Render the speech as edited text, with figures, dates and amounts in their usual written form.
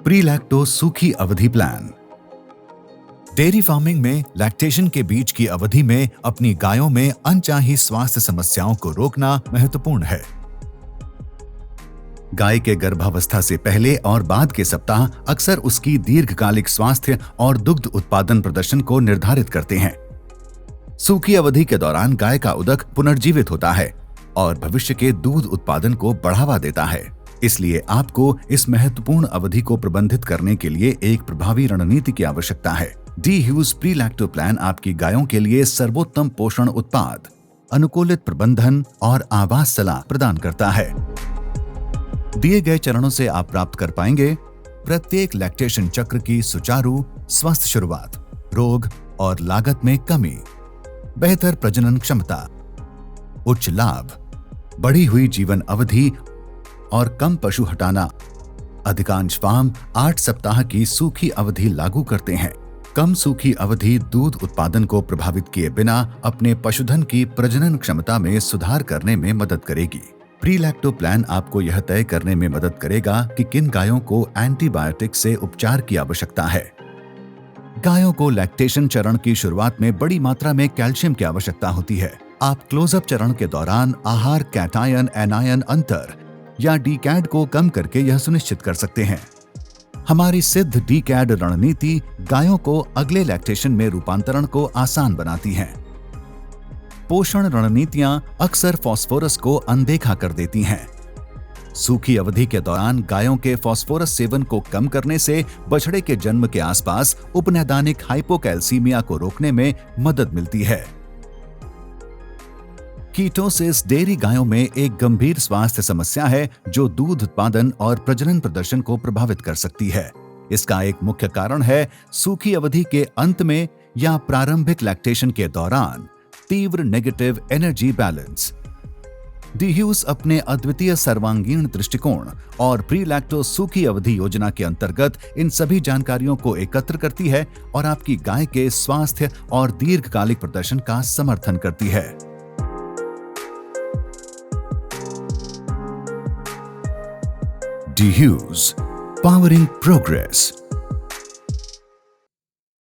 Pre-lacto सूखी अवधि plan. Dairy farming में लैक्टेशन के बीच की अवधि में अपनी गायों में अनचाही स्वास्थ्य समस्याओं को रोकना महत्वपूर्ण है। गाय के गर्भावस्था से पहले और बाद के सप्ताह अक्सर उसकी दीर्घकालिक स्वास्थ्य और दुग्ध उत्पादन प्रदर्शन को निर्धारित करते हैं। सूखी अवधि के दौरान गाय का उदक पुनर्जीवित होता है और भविष्य के दूध उत्पादन को बढ़ावा देता है। इसलिए आपको इस महत्वपूर्ण अवधि को प्रबंधित करने के लिए एक प्रभावी रणनीति की आवश्यकता है। डी ह्यूज प्री-लैक्टो प्लान आपकी गायों के लिए सर्वोत्तम पोषण उत्पाद, अनुकूलित प्रबंधन और आवास सलाह प्रदान करता है। दिए गए चरणों से आप प्राप्त कर पाएंगे प्रत्येक लैक्टेशन चक्र की सुचारू स्वस्थ शुरुआत, रोग और लागत में कमी, बेहतर प्रजनन क्षमता, उच्च लाभ, बढ़ी हुई जीवन अवधि और कम पशु हटाना। अधिकांश फार्म 8 सप्ताह की सूखी अवधि लागू करते हैं। कम सूखी अवधि दूध उत्पादन को प्रभावित किए बिना अपने पशुधन की प्रजनन क्षमता में सुधार करने में मदद करेगी। प्री-लैक्टो प्लान आपको यह तय करने में मदद करेगा कि किन गायों को एंटीबायोटिक से उपचार की आवश्यकता है। गायों को लैक्टेशन चरण की शुरुआत में बड़ी मात्रा में कैल्शियम की आवश्यकता होती है। आप क्लोजअप चरण के दौरान आहार कैटायन एनायन अंतर या डीकैड को कम करके यह सुनिश्चित कर सकते हैं। हमारी सिद्ध डीकैड रणनीति गायों को अगले लैक्टेशन में रूपांतरण को आसान बनाती है। पोषण रणनीतियां अक्सर फास्फोरस को अनदेखा कर देती हैं। सूखी अवधि के दौरान गायों के फास्फोरस सेवन को कम करने से बछड़े के जन्म के आसपास उपनैदानिक हाइपोकैल्सीमिया को रोकने में मदद मिलती है। कीटोसिस डेयरी गायों में एक गंभीर स्वास्थ्य समस्या है जो दूध उत्पादन और प्रजनन प्रदर्शन को प्रभावित कर सकती है। इसका एक मुख्य कारण है सूखी अवधि के अंत में या प्रारंभिक लैक्टेशन के दौरान तीव्र negative energy balance. D huge अपने अद्वितीय सर्वांगीण दृष्टिकोण और प्री-लैक्टो सूखी अवधि योजना के अंतर्गत इन सभी जानकारियों को एकत्र करती है और आपकी गाय के स्वास्थ्य और दीर्घकालिक प्रदर्शन का समर्थन करती है। D huge, powering progress।